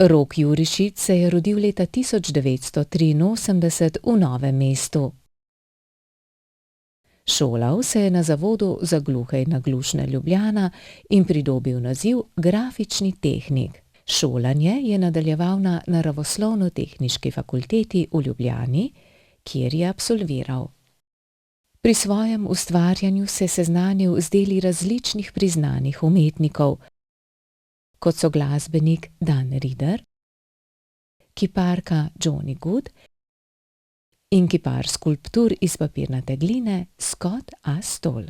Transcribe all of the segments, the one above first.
Rok Jurišič se je rodil leta 1983 v Novem mestu. Šolal se je na Zavodu za gluhe in naglušne Ljubljana in pridobil naziv grafični tehnik. Šolanje je nadaljeval na Naravoslovno-tehniški fakulteti v Ljubljani, kjer je absolviral. Pri svojem ustvarjanju se je seznanil z deli različnih priznanih umetnikov, kot so glasbenik Dan Rider, kiparka Johnny Good in kipar skulptur iz papirnate gline Scott A. Stoll.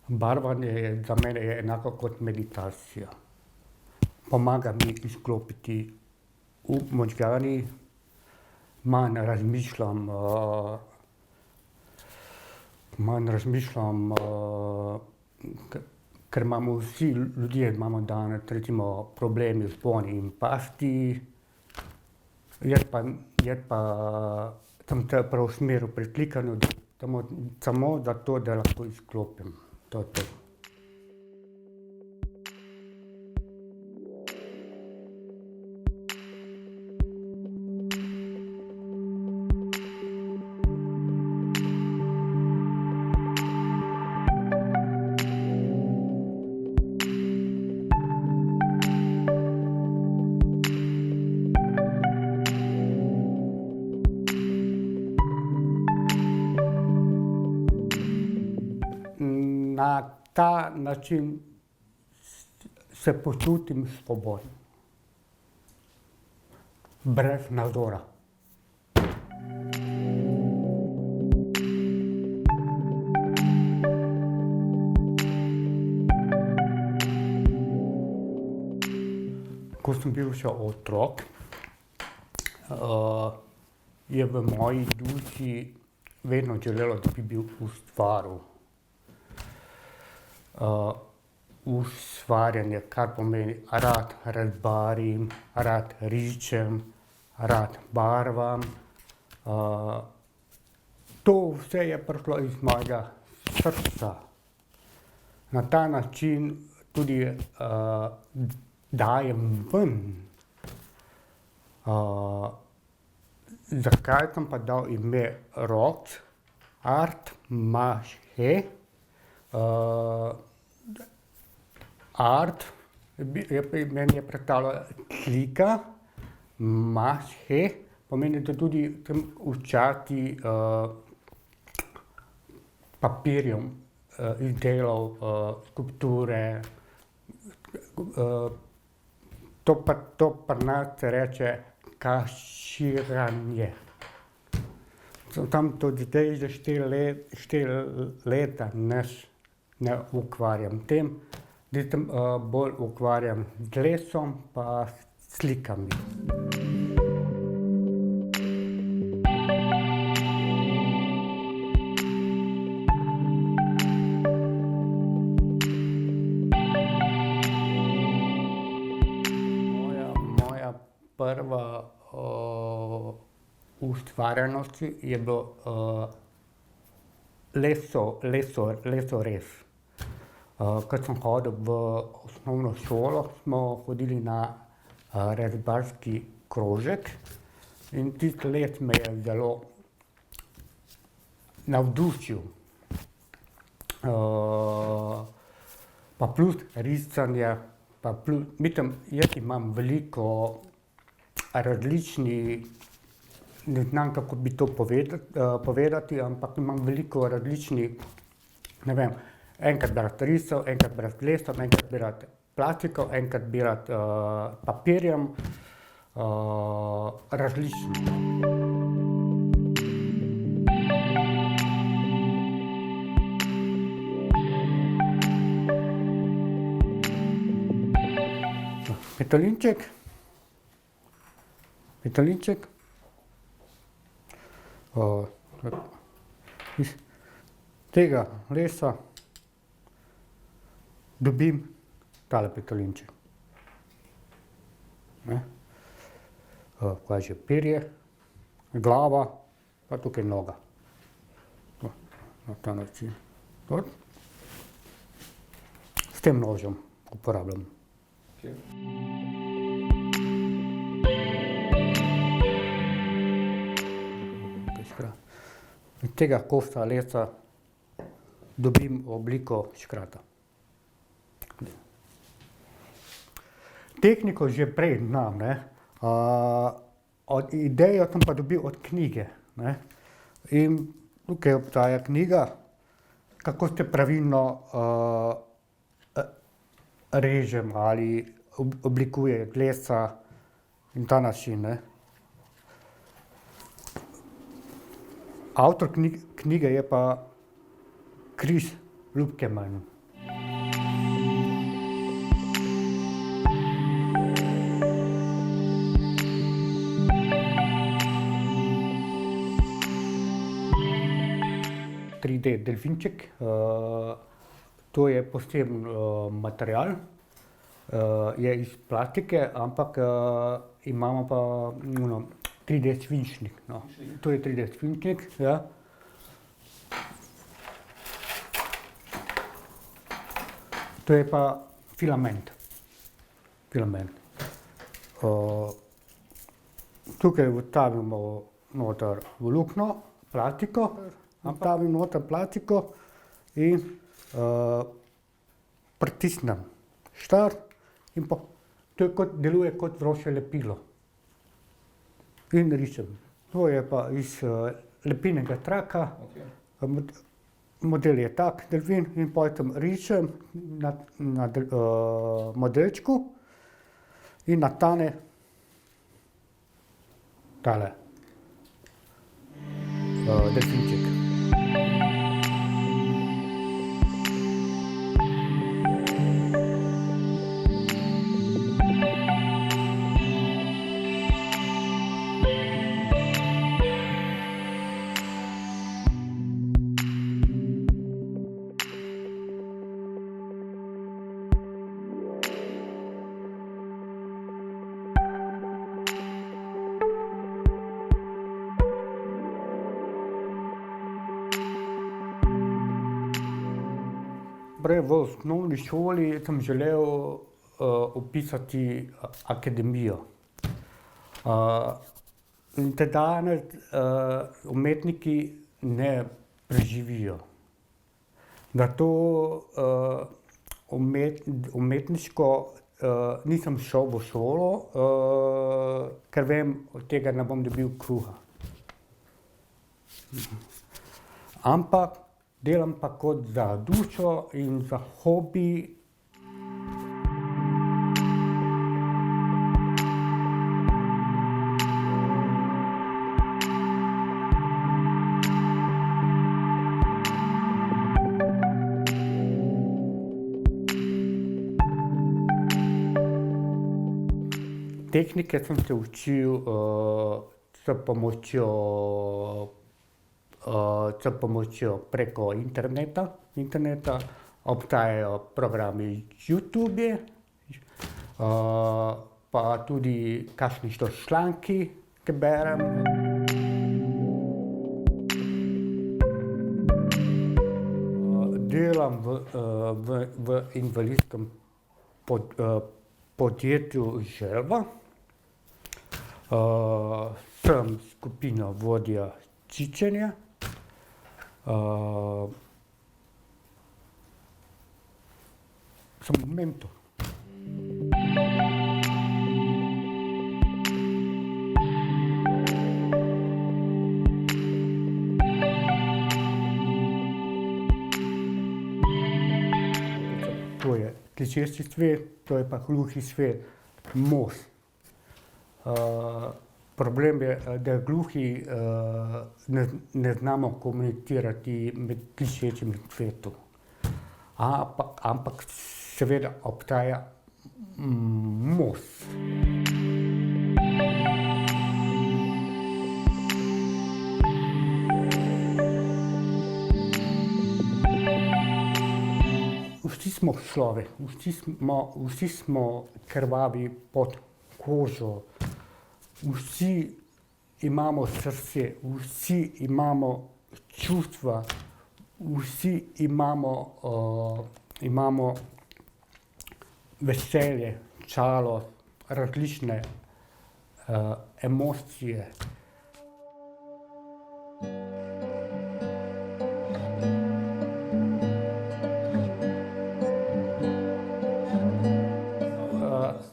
Barvanje je za mene enako kot meditacija. Pomaga mi izklopiti možgani, manj razmišljam, ker imamo vsi ljudje danes recimo problemi z boni in pasti, sem te preusmeril pri klikanju, samo zato, da lahko izklopim. To je to. Na ta način se počutim svobodno, brez nadzora. Ko sem bil še otrok, je v moji duši vedno želelo, da bi bil ustvaril. Ustvarjanje, kar pomeni rad rezbarim, rad ričem, rad barvam. To vse je prišlo iz mojega srca. Na ta način tudi dajem ven. Zakaj sem pa dal ime Rok Art Maše? Art meni je predstavljala klika, maše pomeni, da tudi učati papirjem izdelal skulpture. To pri nas se reče kaširanje. Tam tudi zdaj že 4 leta ne ukvarjam tem, zdaj se bolj ukvarjam z lesom pa s slikami. Moja prva ustvarjenost je bilo lesorez. Ko sem hodil v osnovno šolo, smo hodili na rezbarski krožek in tisti les me je zelo navdušil. Pa plus risanje, mislim, jaz imam veliko različnih, ne znam, kako bi to povedati, ampak imam veliko različnih, ne vem, enkrat bi rad risal, enkrat bi rad lesal, enkrat bi rad plastiko, enkrat bi rad papirjem, različno. Petelinček. Iz tega lesa dobim tale petelinček. Kaj že, perje, glava, pa tukaj noga. Na ta način. S tem nožem uporabljam. Iz tega kosa lesa dobim obliko škrata. Tehniko že prej znam, ne. Idejo sem pa dobil od knjige, ne. In tukaj obstaja knjiga, kako se pravilno režem ali oblikuje lesa in ta način, ne. Avtor knjige je pa Chris Luhkemann. Delfinček, to je poseben material, je iz plastike, ampak imamo pa 3D svinčnik, no. To je 3D svinčnik, ja. To je pa filament. Tukaj vstavimo noter v luknjo plastiko, vstavim noter plastiko in pritisnem štart in pa to deluje kot vroče lepilo. In rišem. To je pa iz lepilnega traka, model je tak, delfin, in potem rišem na modelčku in nastane tale delfinček. Prej v osnovni šoli sem želel vpisati akademijo. In te danes umetniki ne preživijo. Zato umetniško nisem šel v šolo, ker vem, od tega ne bom dobil kruha. Ampak delam pa kot za dušo in za hobi. Tehnike sem se učil s pomočjo preko interneta. Obstajajo programi YouTube, pa tudi kakšni članki, ki berem. Delam v invalidskem podjetju Želva. Sem skupina vodja čičenja. Sem mentor. To je slišeči svet, to je pa gluhi svet, most. Problem je, da gluhi ne znamo komunicirati med slišečim svetom. Ampak seveda obstaja most. Vsi smo človek, vsi smo krvavi pod kožo. Vsi imamo srce, vsi imamo čustva, vsi imamo veselje, žalost, različne emocije.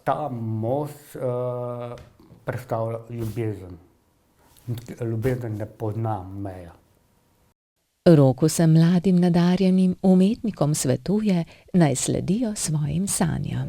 Ta most predstavlja ljubezen. Ljubezen ne pozna meja. Roku se mladim nadarjenim umetnikom svetuje, naj sledijo svojim sanjam.